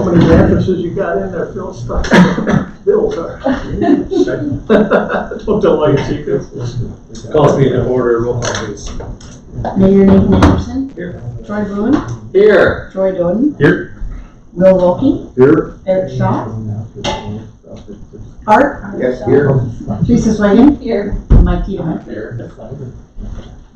How many mattresses you got in there, Phil? Stuff. Bills are. Don't tell all your secrets. Calls me in order, roll call please. Mayor Nathan Anderson. Here. Troy Boone. Here. Troy Doden. Here. Will Wilkie. Here. Eric Shaw. Art. Yes, here. Teresa Swagan. Here. And Mike Tiedemann. Here.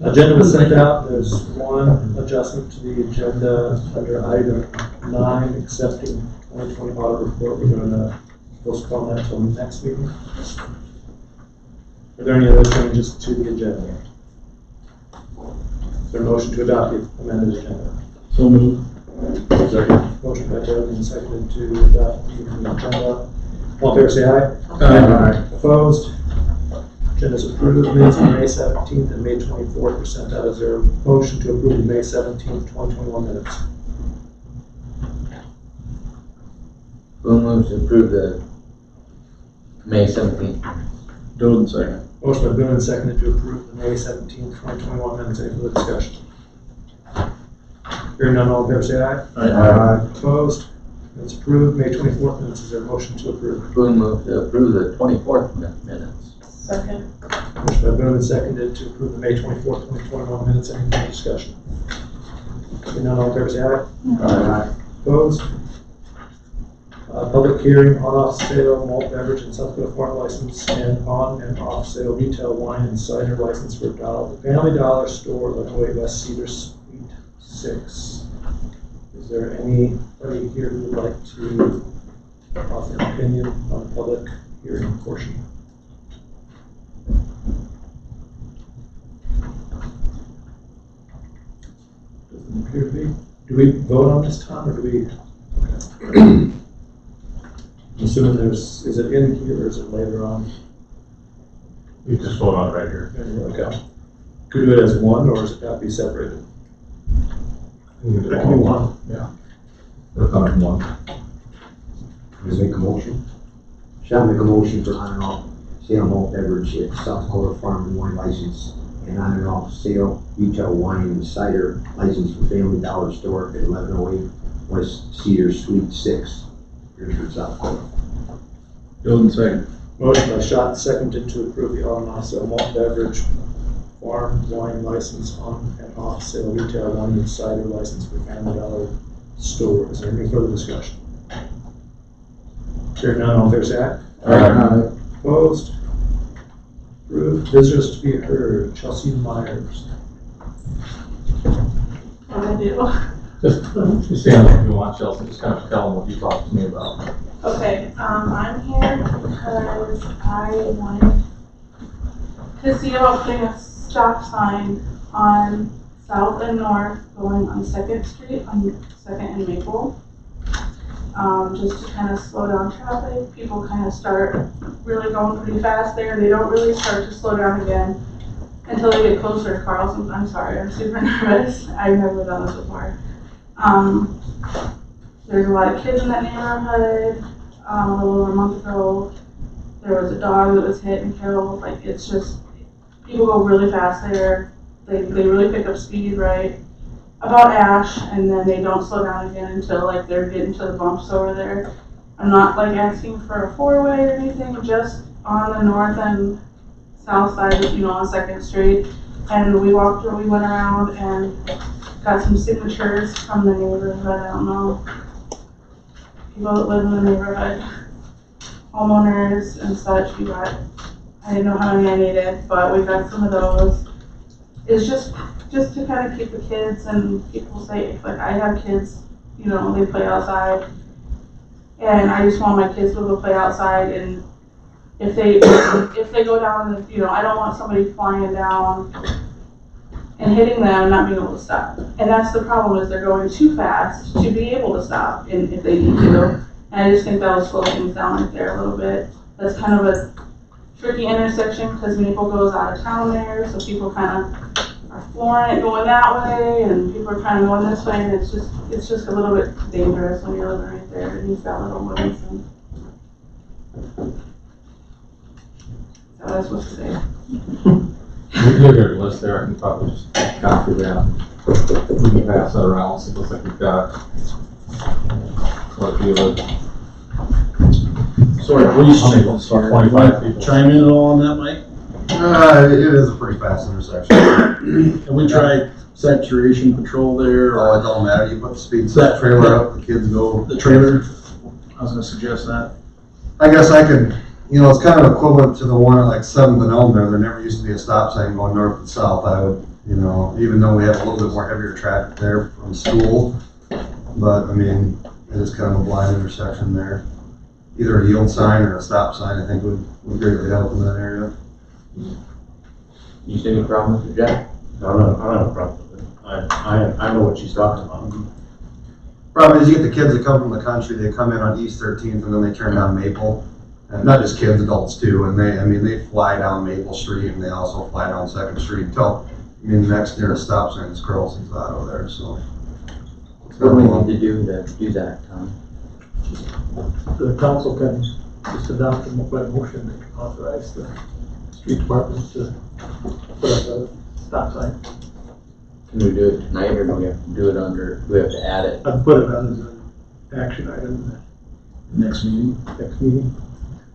Agenda was sent out. There's one adjustment to the agenda under item 9, accepting 2020 audit report. We're going to postpone that until the next meeting. Are there any other changes to the agenda? Is there a motion to adopt the amended agenda? So moved. Second. Motion by Doug and seconded to adopt the agenda. All in favor say aye. Aye. Opposed? Agenda is approved. Minutes from May 17th and May 24th were sent out. Is there a motion to approve the May 17th, 2021 minutes? Who moves to approve the May 17th? Doden second. Motion by Boone and seconded to approve the May 17th, 2021 minutes. Any further discussion? Hearing none, all in favor say aye. Aye. Opposed? Minutes approved. May 24th minutes. Is there a motion to approve? Boone moved to approve the 24th minutes. Second. Motion by Boone and seconded to approve the May 24th, 2021 minutes. Any further discussion? Hearing none, all in favor say aye. Aye. Opposed? Public hearing on-off sale malt beverage and South Dakota farm license and on and off sale retail wine and cider license for Family Dollar Store, Illinois West Cedar Suite 6. Is there anybody here who would like to offer an opinion on the public hearing portion? Doesn't appear to be. Do we vote on this, Tom, or do we? Okay. I'm assuming is it in here or is it later on? You just vote on it right here. Okay. Could we do it as one or does it have to be separated? You can do It all can be in one. Yeah. It'll come in one. Just make a motion. Shall make a motion for on and off sale malt beverage at South Dakota Farm and Wine license and on and off sale retail wine and cider license for Family Dollar Store at 1108 West Cedar Suite 6, Beresford, South Dakota. Doden second. Motion by Schott, seconded to approve the on and off sale malt beverage farm wine license on and off sale retail wine and cider license for Family Dollar Store. Is there any further discussion? Hearing none, all in favor say aye. Aye. Opposed? Approved. Visitors to be heard. Chelsea Myers. What do I do? Just stand up if you want, Chelsea. Just kind of tell them what you talked to me about. Okay, I'm here because I wanted to see about putting a stop sign on South and North going on 2nd Street, on 2nd and Maple. Just to kind of slow down traffic. People kind of start really going pretty fast there. They don't really start to slow down again until they get closer to Carlson. I'm sorry, I'm super nervous. I've never done this before. There's a lot of kids in that neighborhood. A little over a month ago, there was a dog that was hit and killed. Like, it's just, people go really fast there. They really pick up speed right about Ash, and then they don't slow down again until like they're getting to the bumps over there. I'm not like asking for a four-way or anything, just on the north and south side, on 2nd Street. And we went around and got some signatures from the neighborhood. I don't know, people that live in the neighborhood, homeowners and such. I didn't know how many I needed, but we got some of those. It's just to kind of keep the kids and people safe. Like, I have kids, they play outside, and I just want my kids to go play outside. And if they go down, I don't want somebody flying down and hitting them and not being able to stop. And that's the problem, is they're going too fast to be able to stop, and if they need to. And I just think that will slow things down right there a little bit. That's kind of a tricky intersection because Maple goes out of town there, so people kind of are flooring it going that way, and people are kind of going this way, and it's just a little bit dangerous when you're living right there, and you've got little ones. So that's what to say. We do get a list there. I can probably just copy that. We can pass that around. So it looks like we've got What if you live, So our police How many chief is people? here. 25 people. Chime in at all on that, Mike? It is a pretty fast intersection. Have we tried saturation patrol there, Oh, or it don't matter, you put the speed That- trailer up, the kids go. the trailer? I was gonna suggest that. I guess I could, it's kind of equivalent to the one at like 7th and Elm there never used to be a stop sign going north and south. I would, even though we have a little bit more heavier traffic there from school, but I mean, it is kind of a blind intersection there. Either a yield sign or a stop sign, I think would greatly help in that area. You see any problem with it, Jack? I don't have a problem with it. I know what she's talking about. Problem is, you get the kids that come from the country, they come in on East 13th and then they turn down Maple. And not just kids, adults too, and they fly down Maple Street and they also fly down 2nd Street until, the next nearest stop sign is Carlson's Auto there, so. What do we need to do that, Tom? The council can just adopt a motion that can authorize the street department to put up a stop sign. Can we do it tonight, or do we have to do it do we have to add it? I'd put it on as an action item next meeting.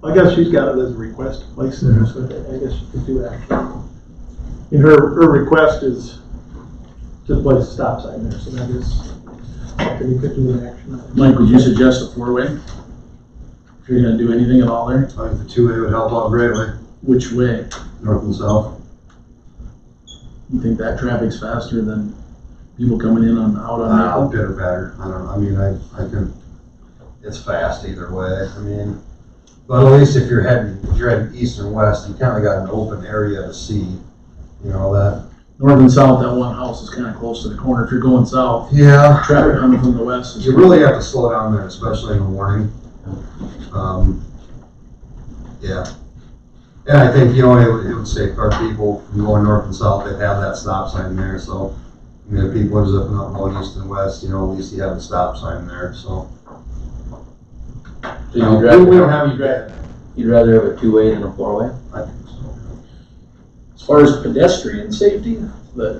I guess she's got it as a request to place there, so I guess she could do that. And her request is to place a stop sign there, so that is something you could do an action item. Mike, would you suggest a 4-way? If you're gonna do anything at all there? I think the 2-way would help out greatly, Which way? north and south. You think that traffic's faster than people coming in out on Maple? Pitter patter, I don't know, I can, it's fast either way, but at least if you're heading east and west, you kinda got an open area to see, that. North and south, that one house is kinda close to the corner. If you're going south, Yeah. traffic coming from the west is. You really have to slow down there, especially in the morning. Yeah. And I think, it would safeguard people from going north and south, they'd have that stop sign there, so. If people are zipping up going east and west, at least you have the stop sign there, so. So We don't have any bad. You'd rather have a 2-way than a 4-way? I think so. As far as pedestrian safety,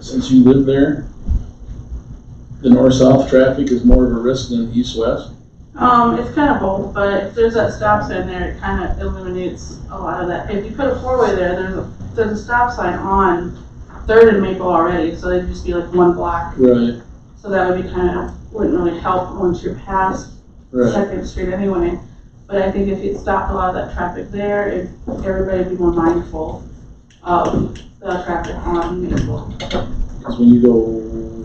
since you live there, the north-south traffic is more of a risk than east-west? It's kind of both, but if there's that stop sign there, it kind of eliminates a lot of that. If you put a 4-way there, there's a stop sign on 3rd and Maple already, so it'd just be like one block. Right. So that would be wouldn't really help once you're past Right. 2nd Street anyway. But I think if you stopped a lot of that traffic there, everybody would be more mindful of the traffic on Maple. Because when you go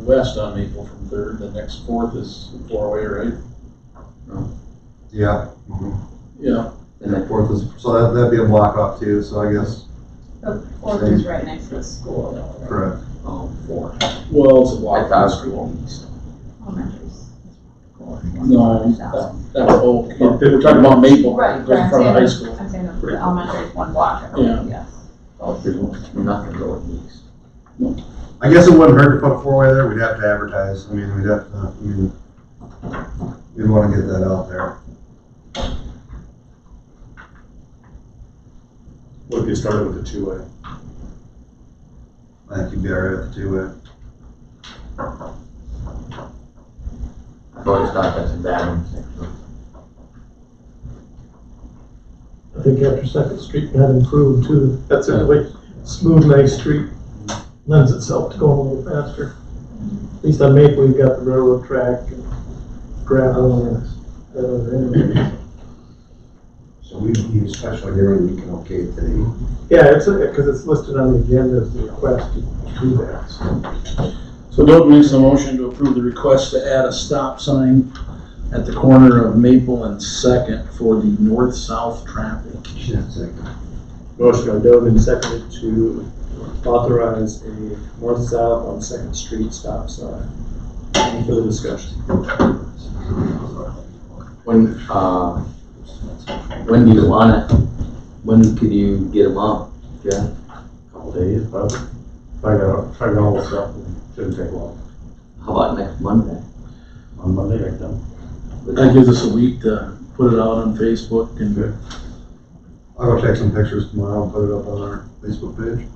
west on Maple from 3rd, the next 4th is 4-way, right? Yeah. Mhm. Yeah. And then 4th is, so that'd be a block off too, so I guess, The 4th is right next to the school though, right? correct. 4. Well, it's a I block from thought school. east. Elementary's. No, that's Oak. We're talking about Maple, Right, right in front of the high school. I'm saying the elementary is one block, I believe, yes. There's nothing going east. I guess it wouldn't hurt to put a 4-way there, we'd have to advertise, we'd wanna get that out there. What if you started with the 2-way? I think you'd be alright with the 2-way. I've always thought that's a bad intersection. I think after 2nd Street got improved too, that's a really smooth, nice street, lends itself to going a little faster. At least on Maple, you've got the railroad track and gravel and that other end. So we need a special hearing, we can okay it today. Yeah, because it's listed on the agenda as the request to do that. So Doug makes a motion to approve the request to add a stop sign at the corner of Maple and 2nd for the north-south traffic. Second. Motion by Doug and seconded to authorize a north-south on 2nd Street stop sign. Any further discussion? When do you want it? When could you get them up, Jeff? Couple days, probably. If I got all this stuff, it shouldn't take long. How about next Monday? On Monday, I can. That gives us a week to put it out on Facebook and. I'll go take some pictures tomorrow and put it up on our Facebook page.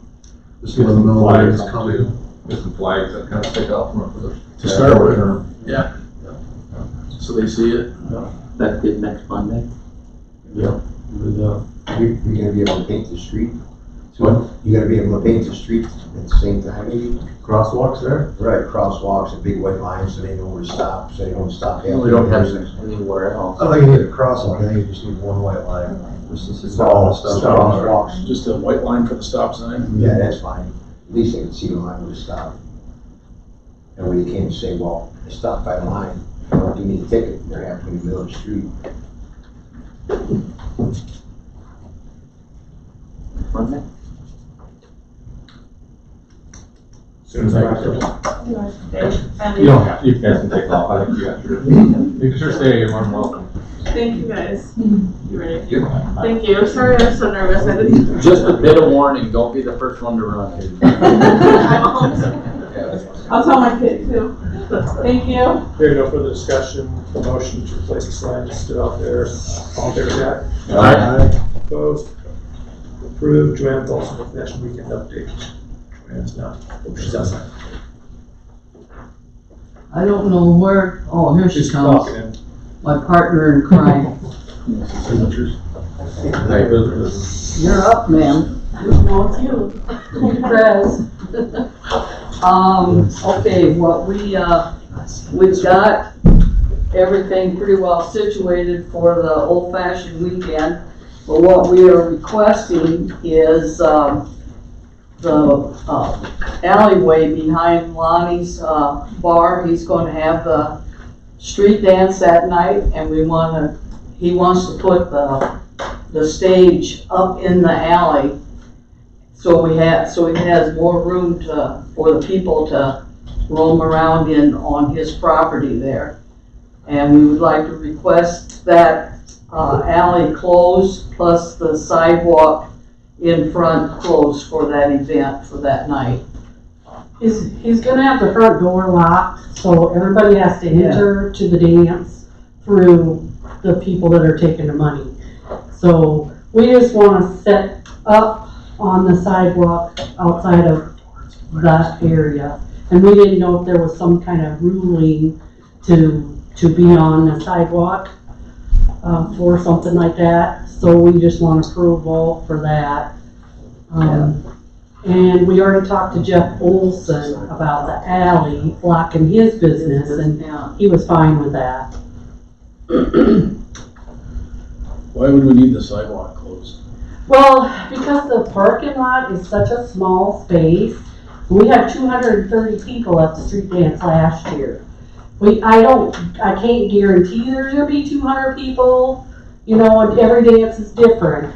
Just to let them know that it's coming. There's some flags that kind of stick out from it for To start with. term. Yeah. so they see it. That's good next Monday. With, You're gonna be able to paint the street? What? You gotta be able to paint the street at the same time, maybe? crosswalks there? Right, crosswalks and big white lines so they know where to stop, so they don't stop. We don't have anywhere else. I don't think you need a crosswalk, I think you just need one white line. Just to stop all the stuff. Crosswalks. Just a white line for the stop sign? Yeah, that's fine. At least they can see the line where to stop. And when you can't say, well, I stopped by the line, I don't give me a ticket, they're happening in the middle of the street. Monday? Soon as practical. You don't have, you guys can take off, I think you got your, you can sure stay, you're more than welcome. Thank you guys. Hmm. You ready? You're Thank you. Sorry I was so nervous. I didn't. Just a bit of warning, don't be the first one to run. I'll tell my kid too. Thank you. Hearing no further discussion, the motion to replace the sign is still out there. All in favor, Jack? Aye. Opposed? Approved. Joanne Paulson with National Weekend Update. Joanne's not, she's outside. I don't know where, oh, here she She's comes, walking in. my partner in crime. Signatures. You're up, ma'am. No, it's you. Congrats. Okay, what we've got everything pretty well situated for the old-fashioned weekend. But what we are requesting is, the alleyway behind Lonnie's bar. He's going to have the street dance that night, and he wants to put the stage up in the alley, so he has more room for the people to roam around on his property there. And we would like to request that alley closed, plus the sidewalk in front closed for that event, for that night. He's gonna have the front door locked, so everybody has to enter to the dance through the people that are taking the money. So we just wanna set up on the sidewalk outside of that area. And we didn't know if there was some kind of ruling to be on the sidewalk for something like that. So we just want approval for that. And we already talked to Jeff Olson about the alley blocking his business, and he was fine with that. Why would we need the sidewalk closed? Well, because the parking lot is such a small space, we had 230 people at the street dance last year. I can't guarantee there's gonna be 200 people, you know, and every dance is different.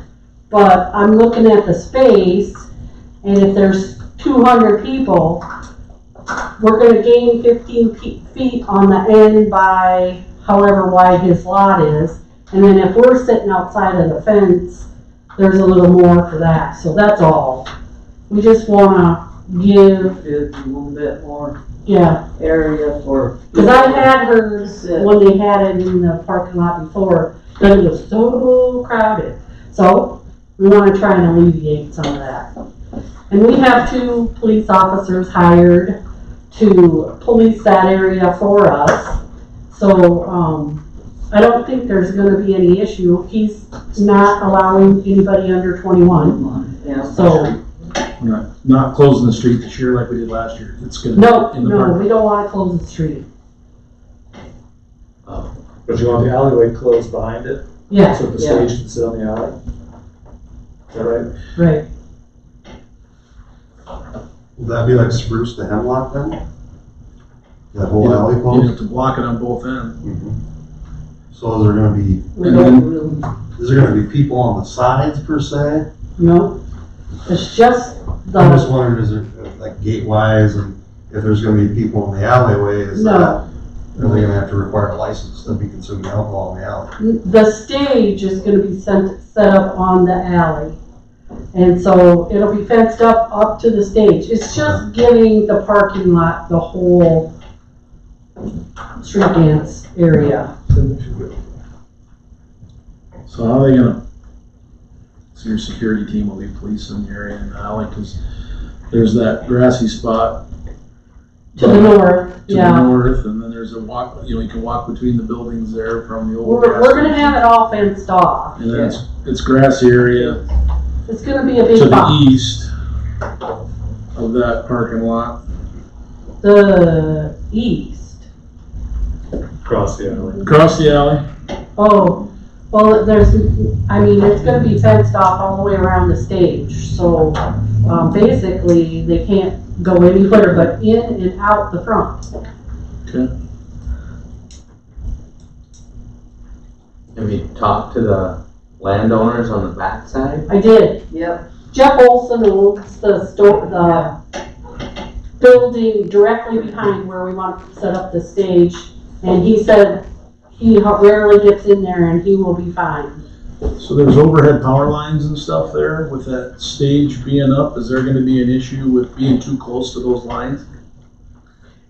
But I'm looking at the space, and if there's 200 people, we're gonna gain 15 feet on the end by however wide his lot is. And then if we're sitting outside of the fence, there's a little more for that, so that's all. We just wanna give, It's a little bit more yeah. area for. Cause I had heard when they had it in the parking lot before, that it was so crowded. So we wanna try and alleviate some of that. And we have 2 police officers hired to police that area for us. So, I don't think there's gonna be any issue. He's not allowing anybody under 21, Yeah. so. We're not closing the street this year like we did last year. It's gonna No, be in the no, park. we don't wanna close the street. But you want the alleyway closed behind it? Yeah, So the Yeah. stage can sit on the alley? Is that right? right. Will that be like spruce to hemlock then? That whole You alley have closed? to block it on both ends. So is there gonna be, We don't really, is there gonna be people on the sides per se? No, it's just I'm just the, wondering, is there, like gate wise, and if there's gonna be people in the alleyway, is that, no. are they gonna have to require a license to be consuming alcohol in the alley? The stage is gonna be set up on the alley. And so it'll be fenced up to the stage. It's just giving the parking lot the whole street dance area. So how are they gonna, so your security team will be policing the area in the alley, cause there's that grassy spot To the north, to the yeah. north, and then there's a walk, you can walk between the buildings there from the old. We're gonna have it all fenced off. And then it's grassy area It's gonna be a to big the box. east of that parking lot. The east. Across the alley. Across the alley. Oh, well, it's gonna be fenced off all the way around the stage, so, basically, they can't go anywhere but in and out the front. Okay. Have you talked to the landowners on the backside? I did. Yep. Jeff Olson owns the building directly behind where we want to set up the stage, and he said he rarely gets in there and he will be fine. So there's overhead power lines and stuff there with that stage being up. Is there gonna be an issue with being too close to those lines?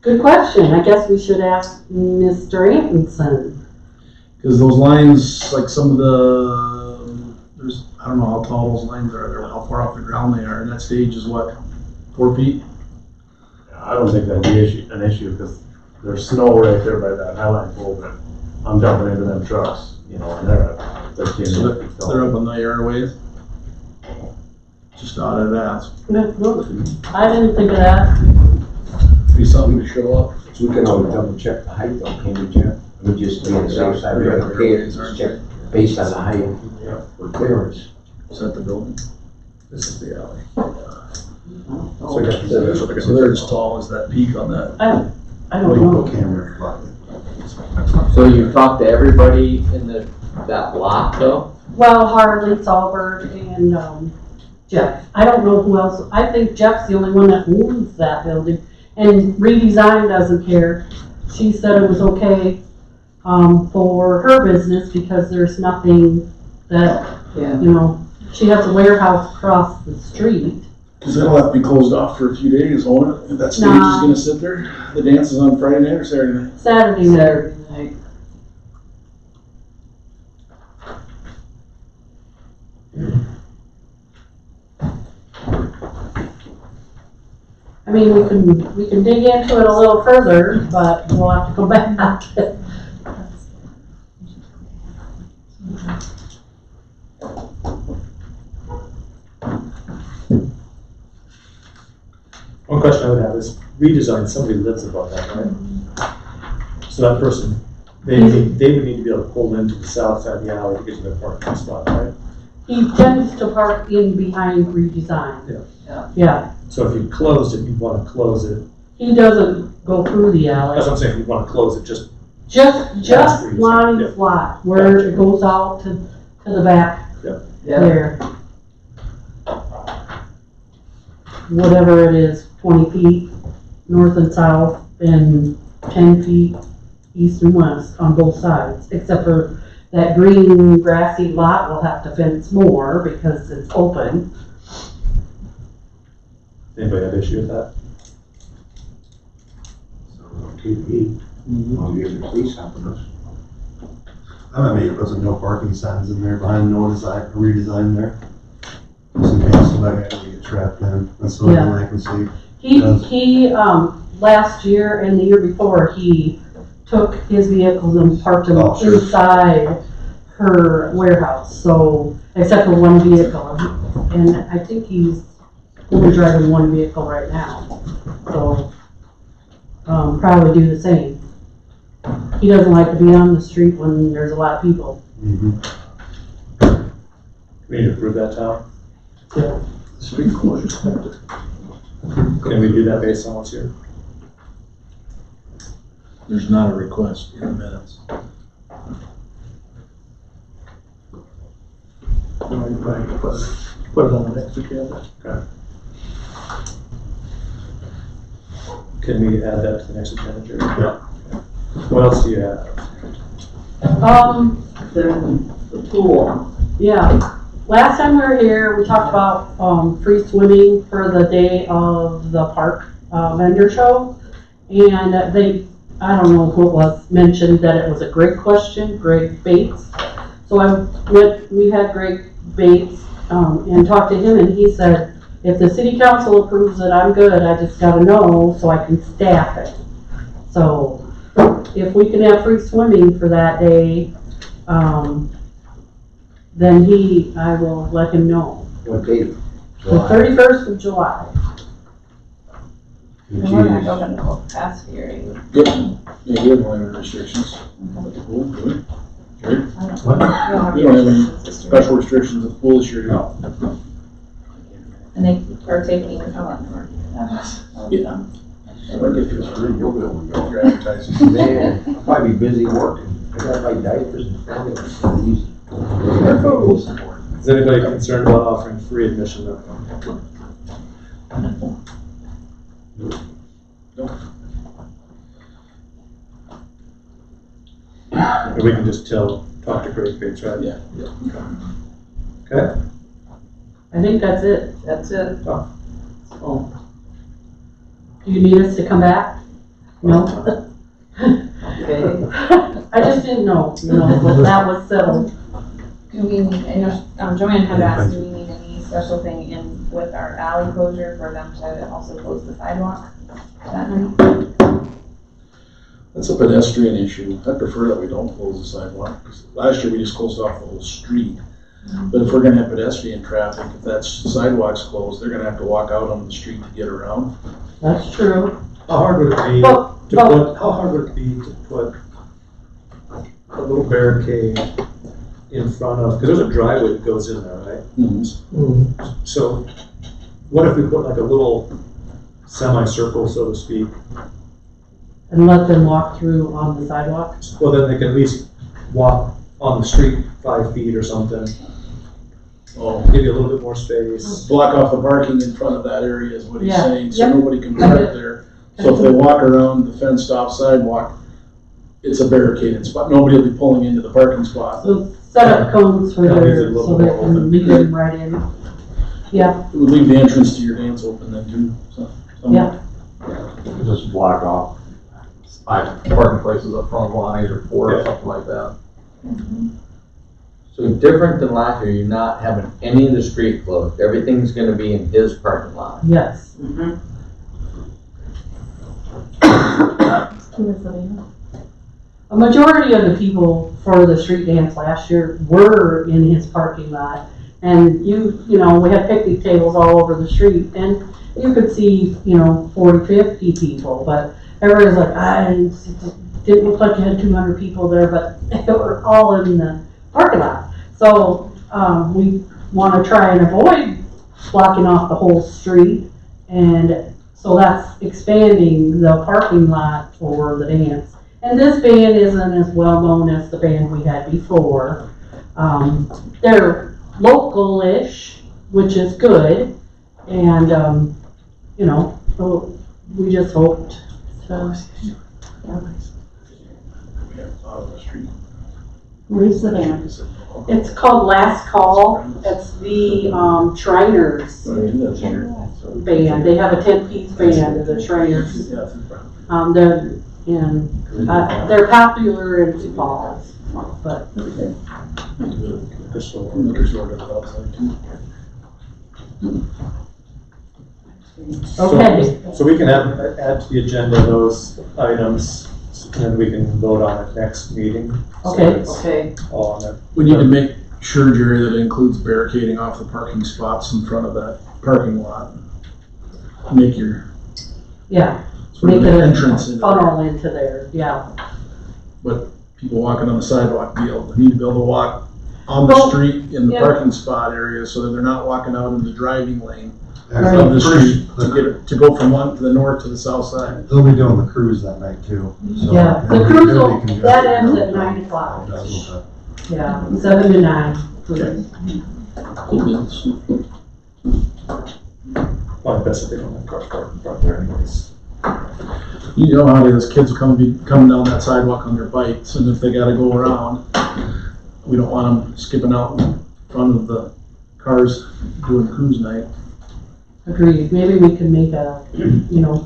Good question. I guess we should ask Mr. Antonson. Cause those lines, like some of I don't know how tall those lines are, how far off the ground they are, and that stage is what, 4 feet? I don't think that'd be an issue, because there's snow right there by that highline pole, but I'm dumping into them trucks, and they're at 13 So feet tall. they're up on the airways? Just thought I'd ask. I didn't think of that. Be something to show up. So we can always double check the height though, can't we, Jeff? We just be on the safe side, we have to pay it, just check based on the height for clearance. Is that the building? This is the alley. So they're as tall as that peak on that. I don't know. Camera. So you've talked to everybody in that block though? Well, Harley, Salbert, and, Jeff. I don't know who else. I think Jeff's the only one that owns that building. And Redesign doesn't care. She said it was okay, for her business because there's nothing that, she has a warehouse across the street. Cause that'll have to be closed off for a few days, won't it? If that stage is Nah. gonna sit there. The dance is on Friday night or Saturday night? Saturday night. I mean, we can dig into it a little further, but we'll have to go back. One question I would have is, redesign, somebody lives above that, right? So that person, they would need to be able to pull into the south side of the alley to get to their parking spot, right? He tends to park in behind Redesign. Yeah. So if you closed it, you'd want to close it. He doesn't go through the alley. That's what I'm saying, you'd want to close it just. Just Redesign, Lonnie's lot, where it goes out to the back there. Whatever it is, 20 feet north and south and 10 feet east and west on both sides, except for that green grassy lot will have to fence more because it's open. Anybody have issue with that? TV, I'll give the police helping us. I might make it put some no parking signs in there behind no design, redesign there. Just in case somebody actually get trapped in, that's the only thing I can see. He, last year and the year before, he took his vehicles and parked them inside her warehouse, so, except for one vehicle. And I think he's only driving one vehicle right now, so, probably do the same. He doesn't like to be on the street when there's a lot of people. We need to approve that, Tom? Yeah. Street closure. Can we do that based on what's here? There's not a request in the minutes. Put it on the next agenda. Okay. Can we add that to the next agenda, Jerry? Yeah. What else do you have? The pool. Yeah. Last time we were here, we talked about, free swimming for the day of the park, vendor show. And I don't know who it was, mentioned that it was a great question, Greg Bates. So we had Greg Bates, and talked to him, and he said If the city council approves it, I'm good, I just gotta know so I can staff it. So, if we can have free swimming for that day, then I will let him know. What date? The 31st of July. And we're not open to full capacity or anything. Yeah, we don't have any restrictions. Cool, good. Sure. We We don't have any special restrictions at the pool this year. No. And they are taking it on. Yeah. If it's free, you'll be able to go. You're advertising. Man, probably busy working. I gotta buy diapers and family. It's not easy. Is anybody concerned about offering free admission though? Or we can just talk to Great Gates, right? Yeah. Okay. I think that's it. That's it. Oh. Do you need us to come back? No? Okay. I just didn't know, but that was settled. Do we need, I know, Joanne had asked, do we need any special thing in with our alley closure for them to also close the sidewalk that night? That's a pedestrian issue. I prefer that we don't close the sidewalk. 'Cause last year we just closed off the whole street. But if we're gonna have pedestrian traffic, if that sidewalk's closed, they're gonna have to walk out on the street to get around. That's true. How hard would it be how hard would it be to put a little barricade in front of, because there's a driveway that goes in there, right? Mm-hmm. So what if we put like a little semicircle, so to speak? And let them walk through on the sidewalk? Well, then they can at least walk on the street 5 feet or something. Oh, Give you a little bit more space. block off the parking in front of that area is what he's Yeah. saying, so Yep. nobody can park there. So if they walk around the fenced off sidewalk, it's a barricaded spot. Nobody will be pulling into the parking spot. So set up cones for Yeah, leaves it a their, little so they more can open. lead them right in. Yeah, It would leave the entrance to your dance open then too, so. Yeah. Just block off 5 parking places up front of lines or 4 or something like that. So different than last year, you're not having any of the street closed. Everything's gonna be in his parking lot. yes. A majority of the people for the street dance last year were in his parking lot. And we had picnic tables all over the street, and you could see, 40, 50 people, but everybody's like, didn't look like you had 200 people there, but they were all in the parking lot. So, we wanna try and avoid blocking off the whole street, and so that's expanding the parking lot for the dance. And this band isn't as well known as the band we had before. They're local-ish, which is good, and, so we just hoped to. Where's the band? It's called Last Call. It's the Shriners band. They have a 10-piece band, the Shriners. They're popular in Sioux Falls, but. Okay. So we can add to the agenda those items, and then we can vote on it next meeting. So Okay. it's Okay. all on there. We need to make sure, Jerry, that it includes barricading off the parking spots in front of that parking lot. Make your Yeah, sort of make it entrance a into funnel into there, yeah. But people walking on the sidewalk need to be able to walk on the Well, street in the yeah. parking spot area so that they're not walking out in the driving lane Right. of the street to go from one to the north to the south side. They'll be doing the cruise that night too. So Yeah, the it'll be cruise really will, congested. that ends at 9 o'clock. Yeah, 7 to 9. Okay. Probably best if they don't have cars parked in front there anyways. You know how it is, kids will be coming down that sidewalk on their bikes, and if they gotta go around, we don't want them skipping out in front of the cars doing cruise night. Agreed, maybe we can make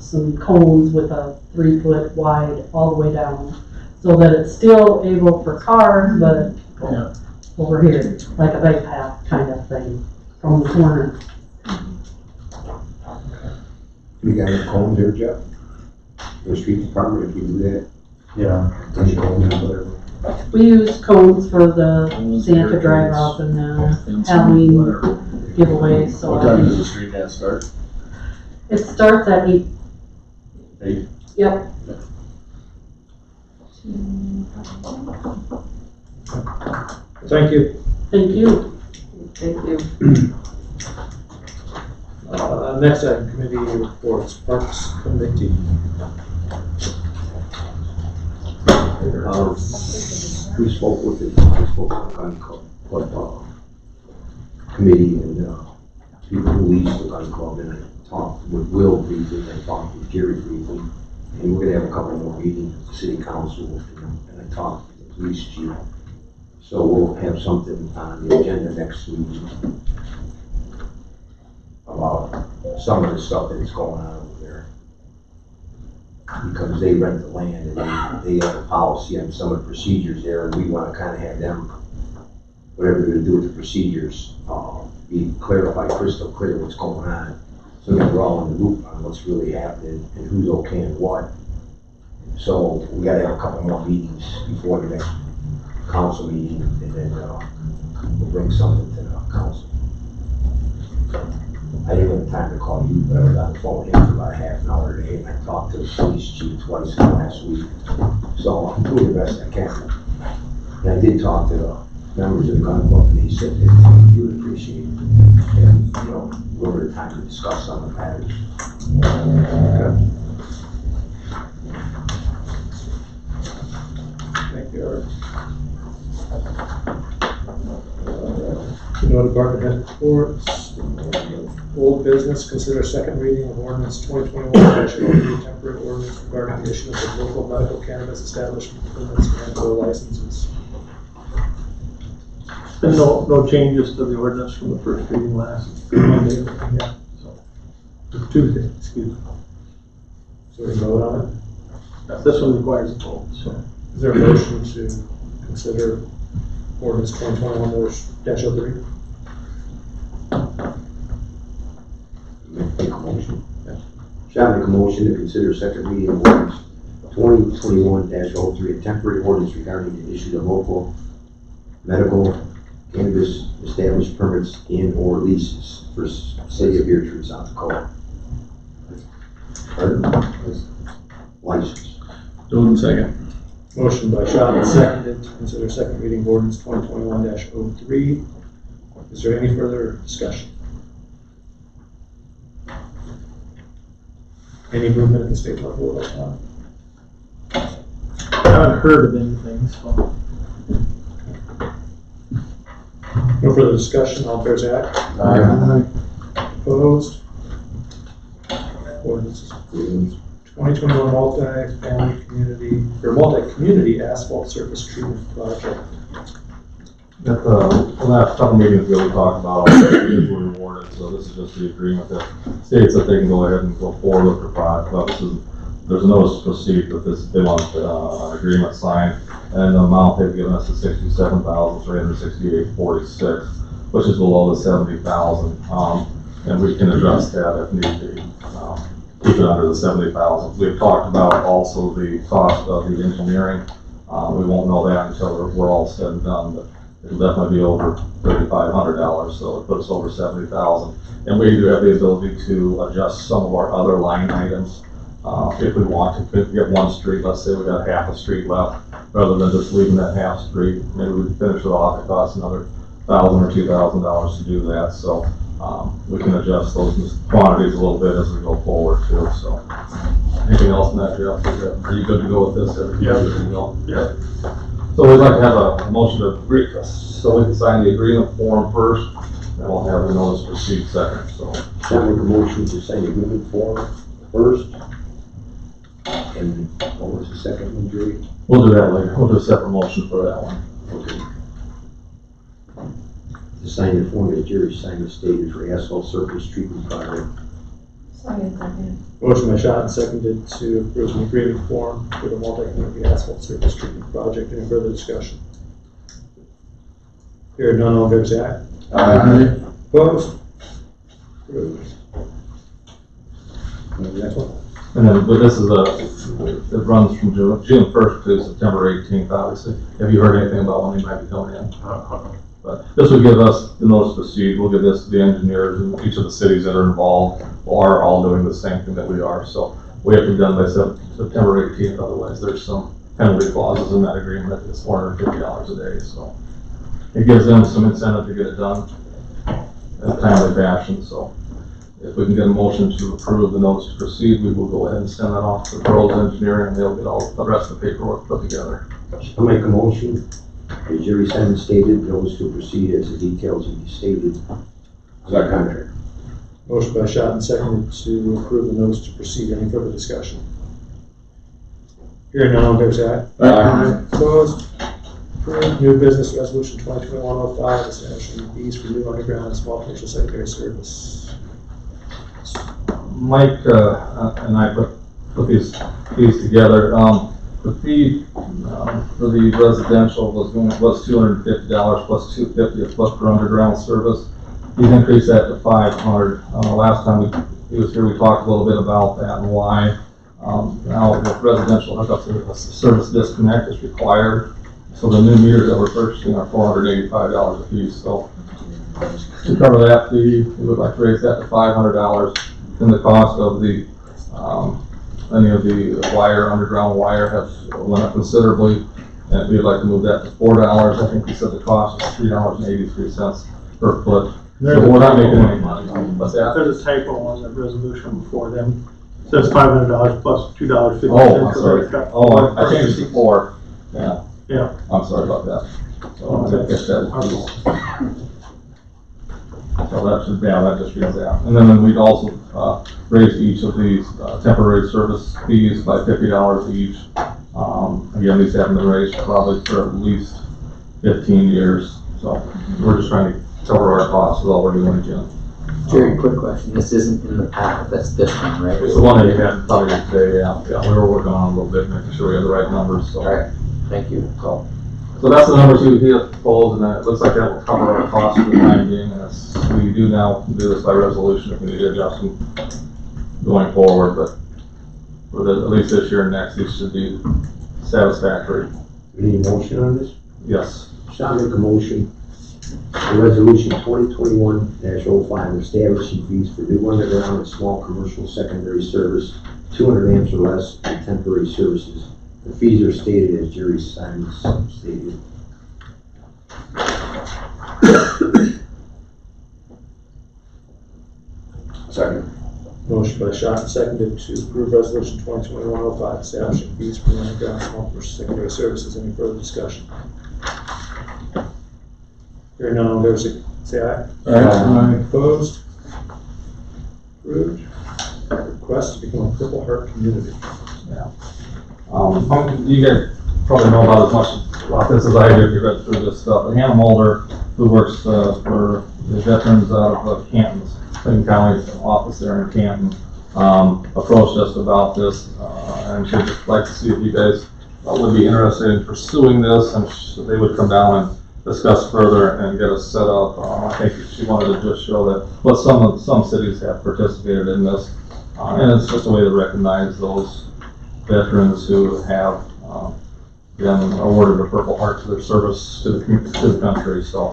some cones with a 3-foot wide all the way down, so that it's still able for cars, but Yeah. over here, like a bike path kind of thing, from the corner. We got any cones there, Jeff? The street department, if we do that, Yeah. any cones or whatever. We use cones for the Santa drive off and the Halloween giveaways, so. What time does the street dance start? It starts at 8. 8? Yep. Thank you. Thank you. Thank you. Next item, committee reports, Parks Committee. We spoke with the gun club committee and people who lease the gun club, and I talked with Will briefly, and I talked with Jerry briefly, and we're gonna have a couple more meetings with the city council, and I talked with the police chief. So we'll have something on the agenda next week about some of the stuff that's going on over there. Because they rent the land and they have a policy on some of the procedures there, and we wanna kinda have them, whatever they're gonna do with the procedures, be clarified, crystal clear what's going on. So that we're all in the loop on what's really happening and who's okay and what. So we gotta have a couple more meetings before the next council meeting, and then we'll bring something to the council. I didn't have time to call you, but I was on the phone with him for about a half an hour today, and I talked to the police chief twice in the last week. So I'm doing the best I can. And I did talk to the members of the gun club, and they said that you would appreciate it. And, you know, a little bit of time to discuss some of the matters. Thank you, Eric. No department head reports. Old business, consider second reading of ordinance 2021-03, temporary ordinance regarding the issuance of local medical cannabis establishment permits and/or licenses. And no changes to the ordinance from the first reading last Monday. Yeah, so Tuesday, excuse me. So we vote on it. This one requires a vote, so. Is there a motion to consider ordinance 2021-03? Make a motion. Shall I make a motion to consider second reading of ordinance 2021-03, a temporary ordinance regarding the issue of local medical cannabis established permits and/or leases for city of Beresford, South Dakota. Pardon? License. Doing second. Motion by Schott and seconded to consider second reading of ordinance 2021-03. Is there any further discussion? Any movement at the state level at all? I haven't heard of anything, so. No further discussion, all fair say aye. Opposed? Ordinance is approved. 2021 multi-community asphalt surface treatment project. At the last couple meetings ago, we talked about bids were awarded, so this is just the agreement that states that they can go ahead and go forward with the project. But there's a notice to proceed with this, they want an agreement signed, and the amount they've given us is $67,368.46, which is below the $70,000, and we can address that if need be. Keep it under the $70,000. We've talked about also the cost of the engineering. We won't know that until we're all said and done, but it'll definitely be over $3,500, so it puts over $70,000. And we do have the ability to adjust some of our other line items if we want to get one street. Let's say we got half a street left, rather than just leaving that half street. Maybe we finish it off. It costs another $1,000 or $2,000 to do that. So we can adjust those quantities a little bit as we go forward too. So anything else in that, Jeff? Are you good to go with this? Yeah. Yeah. So we'd like to have a motion to agree, so we can sign the agreement form first, and we'll have the notice to proceed second. So Shall I make a motion to sign the agreement form first? And what was the second one, Jerry? we'll do that later. We'll do a separate motion for that one. Okay. To sign the form that Jerry signed the stated for asphalt surface treatment project. Second. Motion by Schott and seconded to approve an agreement form for the multi-community asphalt surface treatment project. Any further discussion? Hearing none, all in favor say aye. Aye. Opposed? Approved. Next one. And then, but this is it runs from June 1st to September 18th, obviously. Have you heard anything about when they might be coming in? But this would give us the notice to proceed. We'll give this to the engineers in each of the cities that are involved, are all doing the same thing that we are. So we have to be done by September 18th, otherwise there's some penalty clauses in that agreement. It's $450 a day, so it gives them some incentive to get it done in a timely fashion. So if we can get a motion to approve the notice to proceed, we will go ahead and send that off to Burroughs Engineering, and they'll get all the rest of the paperwork put together. I'll make a motion, as Jerry Simon stated, notice to proceed as the details he stated on the contract. Motion by Shot and seconded to approve the notice to proceed. Any further discussion? Hearing none, all in favor say aye. Aye. Opposed? Approved. New business resolution 2021-05, establishing fees for new underground and small commercial secondary service. Mike and I put these together. The fee for the residential was $250 plus $250 plus for underground service. He's increased that to $500. Last time he was here, we talked a little bit about that and why. Now with residential hookups, a service disconnect is required. So the new meters that we're purchasing are $485 a piece. So to cover that fee, we would like to raise that to $500. Then the cost of the any of the underground wire has went up considerably, and we'd like to move that to $4. I think we said the cost is $3.83 per foot. So we're not making any money. What's that? There's a typo on the resolution before them. It says $500 plus $2.50. Oh, I'm sorry. Oh, I changed it to 4. Yeah. Yeah. I'm sorry about that. So I didn't catch that. So that just reads out. And then we'd also raise each of these temporary service fees by $50 each. Again, these haven't been raised probably for at least 15 years. So we're just trying to cover our costs with all we're doing again. Jerry, quick question. This isn't in the packet. That's this one, right? It's the one that you had probably today, yeah. We were working on a little bit, making sure we had the right numbers, so. All right, thank you. So that's the numbers we have proposed, and it looks like that will cover our costs for the time being. And we do now do this by resolution if we need to adjust them going forward, but for at least this year and next, these should be satisfactory. We need a motion on this? Yes. Shall make a motion for resolution 2021-05, establishing fees for new underground and small commercial secondary service, 200 amps or less, and temporary services. The fees are stated as Jerry Simon stated. Second. Motion by Shot and seconded to approve resolution 2021-05, establishing fees for new underground and small commercial secondary services. Any further discussion? Hearing none, all in favor say aye. Aye. Opposed? Approved. Request to become a Purple Heart community. Yeah. You guys probably know about as much about this as I do if you read through this stuff. But Hannah Mulder, who works for the veterans out of Canton's, Clinton County's office there in Canton, approached us about this, and she'd just like to see if you guys would be interested in pursuing this, and they would come down and discuss further and get us set up. I think she wanted to just show that some cities have participated in this, and it's just a way to recognize those veterans who have been awarded a Purple Heart for their service to the country. So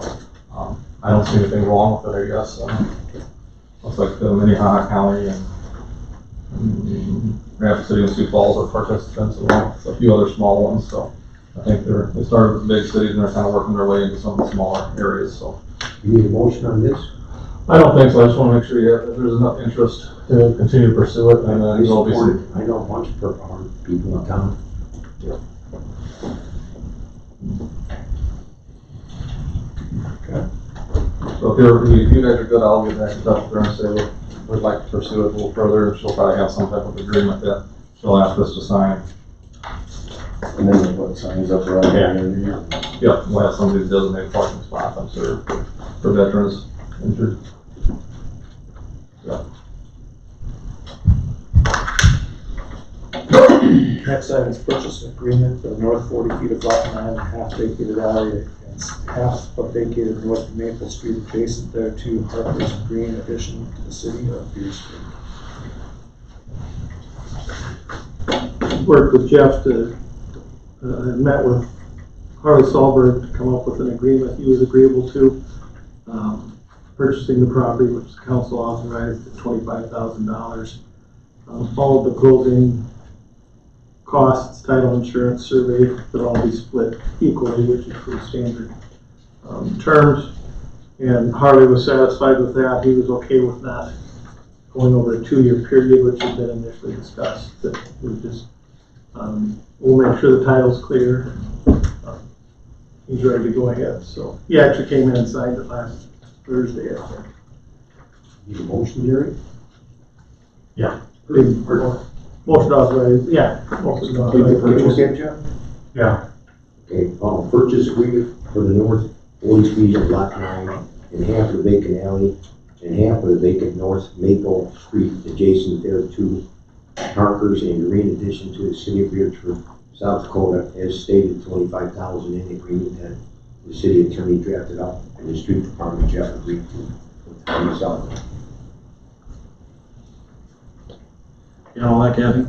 I don't see anything wrong with it, I guess. Looks like Minnehaha County and Rapid City and Sioux Falls are participants, along with a few other small ones. So I think they started with the big cities and they're kind of working their way into some of the smaller areas. So You need a motion on this? I don't think so. I just want to make sure if there's enough interest to continue to pursue it, and then there'll be some. I know a bunch of Purple Heart people in town. So if you guys are good, I'll get back in touch with her and say we'd like to pursue it a little further. She'll probably have some type of agreement that she'll ask us to sign. And then what signs up around here? Yeah, we'll have somebody that designated parking spots, I'm sure, for veterans injured. Yeah. Next item is purchase agreement for the north 40 feet of lot 9 and half vacated alley and half of vacated north Maple Street adjacent there to Harper's Green addition to the city of Beresford. worked with Jeff to, met with Harley Solberg to come up with an agreement he was agreeable to, purchasing the property, which the council authorized at $25,000. Followed the closing costs, title insurance survey, that all be split equally, which is pretty standard terms. And Harley was satisfied with that. He was okay with not going over a 2-year period, which had been initially discussed. That we just, we'll make sure the title's clear. He's ready to go ahead. So he actually came in and signed it last Thursday, I think. Need a motion, Jerry? Motion authorized, yeah. Motion authorized. Yeah. Okay, purchase agreement for the north 40 feet of lot 9 and half of the vacant alley and half of the vacant North Maple Street adjacent there to Parker's and Green addition to the city of Beresford, South Dakota, as stated, $25,000 in the agreement that the city attorney drafted up and the street department Jeff agreed to. Himself. You know, like Kathy?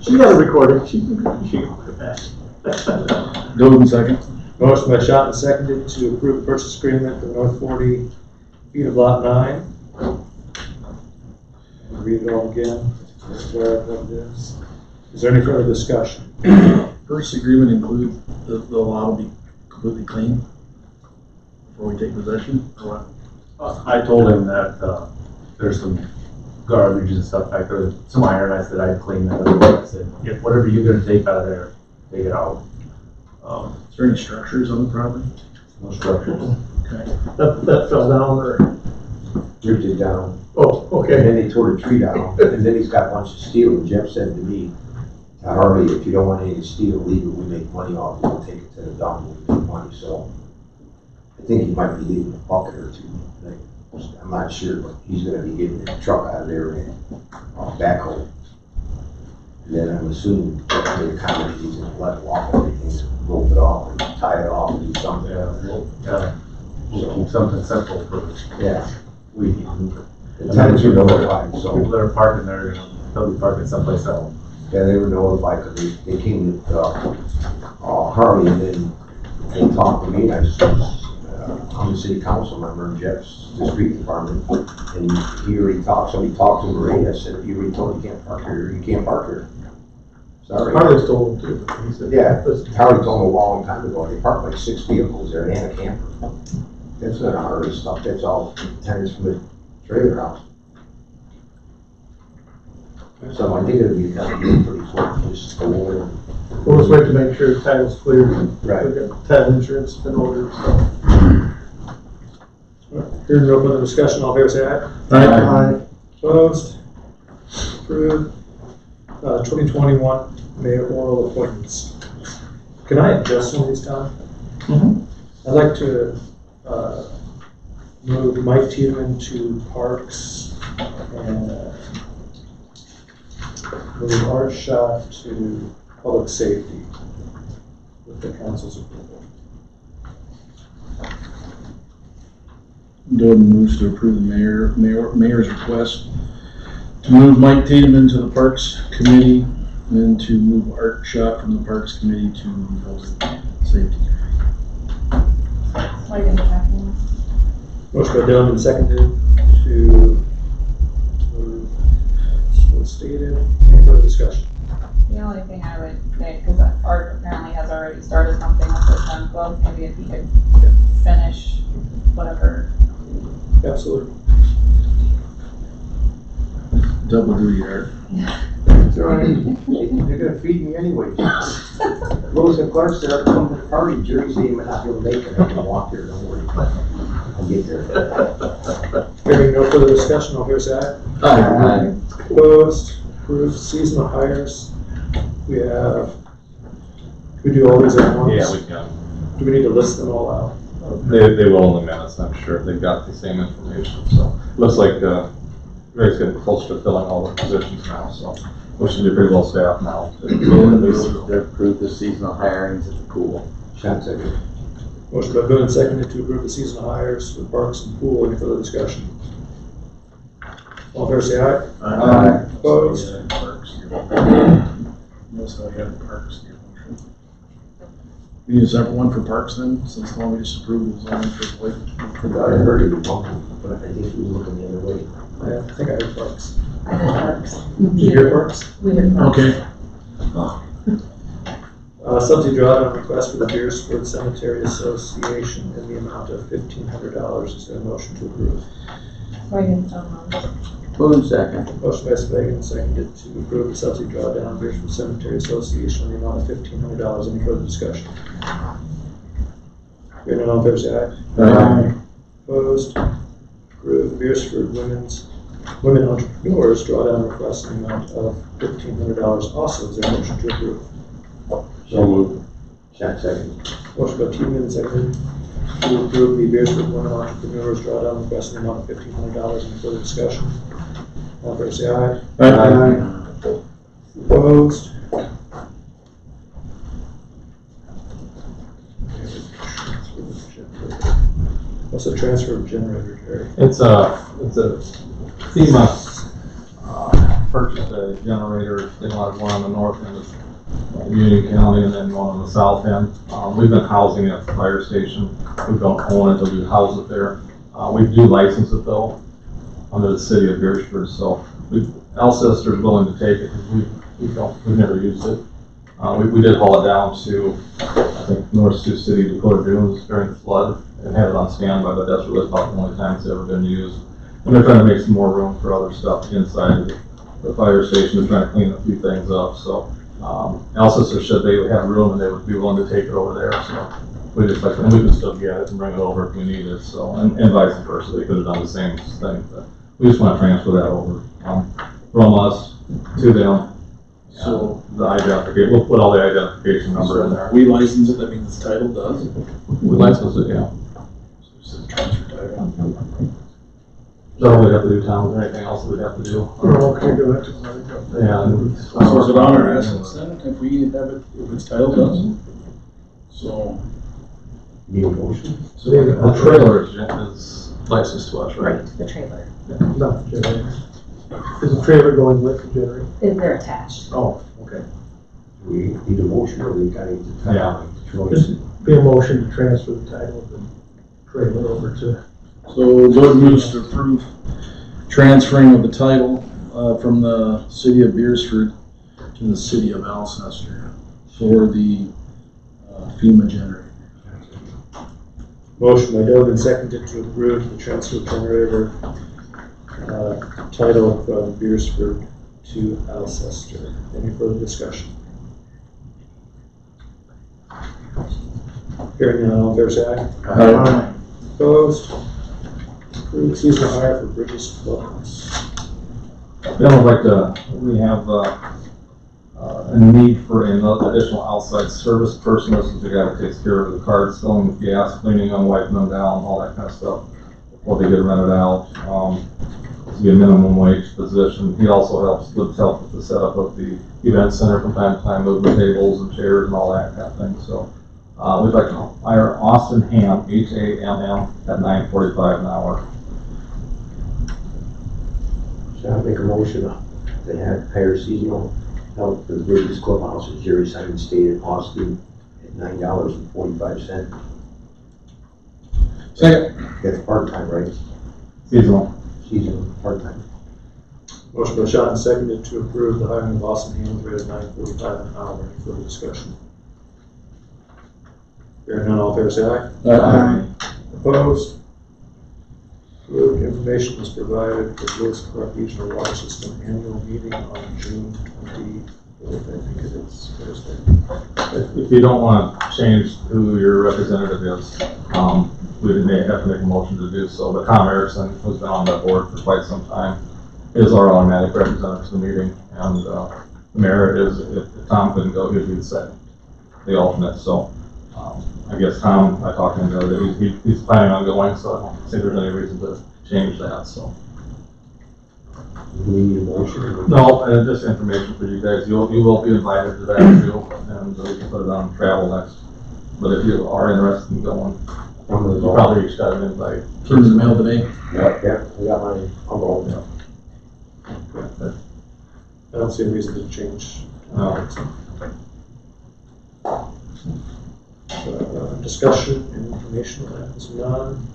She got a recording. She can put it back. Golden second. Motion by Shot and seconded to approve the purchase agreement for the north 40 feet of lot 9. I'll read it all again. Aware of what it is. Is there any further discussion? Purchase agreement include the lot will be completely clean before we take possession, or what? I told him that there's some garbage and stuff back there, some iron. I said I'd clean that up. I said, "If whatever you're gonna take out of there, take it out." Is there any structures on the property? No structures. Okay. That fell down or? Ripped it down. Oh, And okay. then they tore the tree down, and then he's got a bunch of steel, and Jeff said to me, Harley, if you don't want any steel legal, we make money off it, we'll take it to the dump, and we make money, so. I think he might be leaving a bucket or two, I'm not sure, but he's gonna be getting the truck out of there and backhoe. And then I'm assuming that the comment he's gonna let walk everything, rope it off, and tie it off, and do something. Yeah. We'll keep something simple for the Yeah, we need to move it. the tenants are notified, so. People that are parking there, they'll be parking someplace else. Yeah, they were notified, because they came with, Harley, and then they talked to me, and I just, I'm the city council member, and Jeff's the street department, and he already talked, somebody talked to him already, I said, you already told him you can't park here, you can't park here. Sorry. Harley's told him too. He said, Yeah, Harley told him a long time ago, they parked like 6 vehicles there and a camper. That's not Harley stuff, that's all tenants from the trailer house. So I think it'll be pretty quick, just go over. We'll just wait to make sure the title's clear. Right. We've got title insurance been ordered, so. Hearing no further discussion, all fair say aye. Aye. Opposed? Approved. 2021 mayoral appointments. Can I adjust some of these, Tom? I'd like to move Mike Tiedemann to Parks and move Art Schott to Public Safety with the council's approval. Golden moves to approve the mayor's request to move Mike Tiedemann to the Parks Committee, and then to move Art Schott from the Parks Committee to the Public Safety. Motion by Dillon and seconded to move what's stated. Any further discussion? The only thing I would say, because Art apparently has already started something with the Sun Club, maybe if he could finish whatever. Absolutely. Double duty, Art. That's all right. They're gonna feed me anyway. Rose and Clark said, I'll come to the party, Jerry said he might not be able to make it, I can walk there, don't worry, I'll get there. Hearing no further discussion, all fair say aye. Aye. Opposed? Approved. Seasonal hires. We have, can we do all these at once? Yeah, we can. Do we need to list them all out? They will in the minutes, I'm sure. They've got the same information, so. Looks like, Greg's getting close to filling all the positions now, so. We should be pretty well staffed now. Golden moves to approve the seasonal hirings at the pool. Shot second. Motion by Boone, seconded to approve the seasonal hires for Parks and Pool. Any further discussion? All fair say aye. Aye. Opposed? Parks. That's how we have the parks. We need a separate one for parks then, since the one we just approved was only for the lake. I heard it was one, but I think he was looking the other way. I think I heard Parks. I did parks. Did you hear Parks? We did parks. Okay. Subsidy drawdown request for the Beresford Cemetery Association in the amount of $1,500. Is there a motion to approve? Swingen, so moved. Move second. Motion by Swagen, seconded to approve the subsidy drawdown Beresford Cemetery Association in the amount of $1,500. Any further discussion? Hearing none, all in favor say aye. Aye. Opposed? Approved. Beresford Women Entrepreneurs drawdown request in the amount of $1,500 also. Is there a motion to approve? So moved. Second. Motion by Teeman, seconded to approve the Beresford Women Entrepreneurs drawdown request in the amount of $1,500. Any further discussion? All in favor say aye. Aye. Opposed? What's the transfer of generator, Jerry? It's a FEMA, purchased a generator, they wanted one on the north end of Union County and then one on the south end. We've been housing it at the fire station. We don't own it, but we house it there. We do license it though, under the city of Beresford, so Alcester's willing to take it, because we've never used it. We did haul it down to, I think, North Sioux City, Dakota Dunes during the flood, and had it on standby, but that's really about the only time it's ever been used. And they're trying to make some more room for other stuff inside the fire station. They're trying to clean a few things up, so Alcester said they would have room and they would be willing to take it over there, so we just like, and we can still get it and bring it over if we need it, so, and vice versa, they could have done the same thing, but we just want to transfer that over, from us to them. So the identification, we'll put all the identification number in there. We license it, that means the title does. We license it, yeah. So it's a transfer title. So we'd have to do Tom, or anything else we'd have to do. Okay, go ahead. Yeah. and- So is it on our assets then, if we have it, if it's title does? So. Need a motion? So the trailer is licensed to us, right? The trailer. Not the generator. Is the trailer going with the generator? Is there attached? Oh, okay. We need a motion or we gotta get the title? Just be a motion to transfer the title of the trailer over to. So board moves to approve transferring of the title from the city of Beresford to the city of Alcester for the FEMA generator. Motion by Dogan, seconded to approve the transfer of generator title from Beresford to Alcester. Any further discussion? Hearing none, all in favor say aye. Aye. Opposed? Approved seasonal hire for Bridges Clubhouse. Then we'd like to, we have a need for an additional outside service person. This is the guy that takes care of the carts, filling the gas, cleaning them, wiping them down, all that kind of stuff before they get rented out. This will be a minimum wage position. He also helps with the setup of the event center from time to time, moving tables and chairs and all that kind of thing. So we'd like to hire Austin Hamm, Hamm, at $9.45 an hour. Shall I make a motion to have hire seasonal help for the Bridges Clubhouse at Jerry Simon State in Austin at $9.45. Second. That's part-time, right? Seasonal. Seasonal, part-time. Motion by Shot and seconded to approve the hiring of Austin Hamm at $9.45 an hour. Any further discussion? Hearing none, all in favor say aye. Aye. Opposed? Approved. Information was provided for Lewis Clark Regional Water System annual meeting on June 24th, I think it is, Thursday. If you don't want to change who your representative is, we may have to make a motion to do so. But Tom Erickson, who's been on that board for quite some time, is our automatic representative to the meeting. And the mayor is, if Tom couldn't go, he'd be the alternate. So I guess Tom, I talked to him the other day, he's planning on going, so I don't think there's any reason to change that. So. Do we need a motion? No, and just information for you guys. You will be invited to that too, and we can put it on travel next. But if you are interested in going, you probably each got an invite. Came in the mail today. Yeah, I got mine. I'll go. don't see a reason to change. Discussion and informational items, none.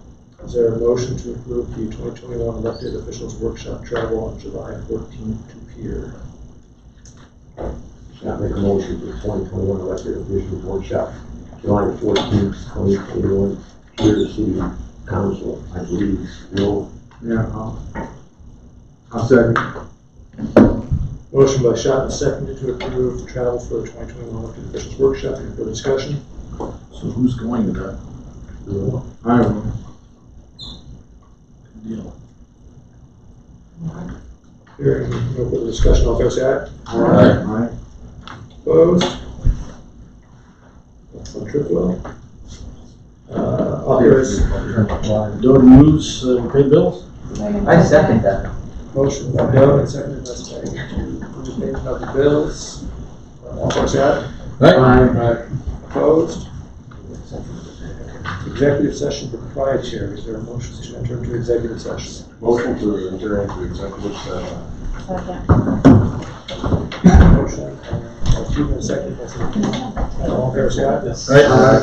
Is there a motion to approve the 2021 elected officials workshop travel on July 14th to Pier? Shall I make a motion for 2021 elected officials workshop, July 14th, 2021, here to City Council, I believe, will. Yeah, I'll second. Motion by Shot and seconded to approve the travel for the 2021 elected officials workshop. Any further discussion? So who's going to that? I will. Good deal. Hearing no further discussion, all fair say aye. Aye. Opposed? That's on trip well. Authorize. Doug moves, pay bills? I second that. Motion by Doug and seconded by Spag to approve payment of the bills. All fair say aye. Opposed? Executive session proprietary, is there a motion to enter into executive session? Motion to enter into executive session. Second. Motion, 2 minutes, second, all fair say aye. Aye.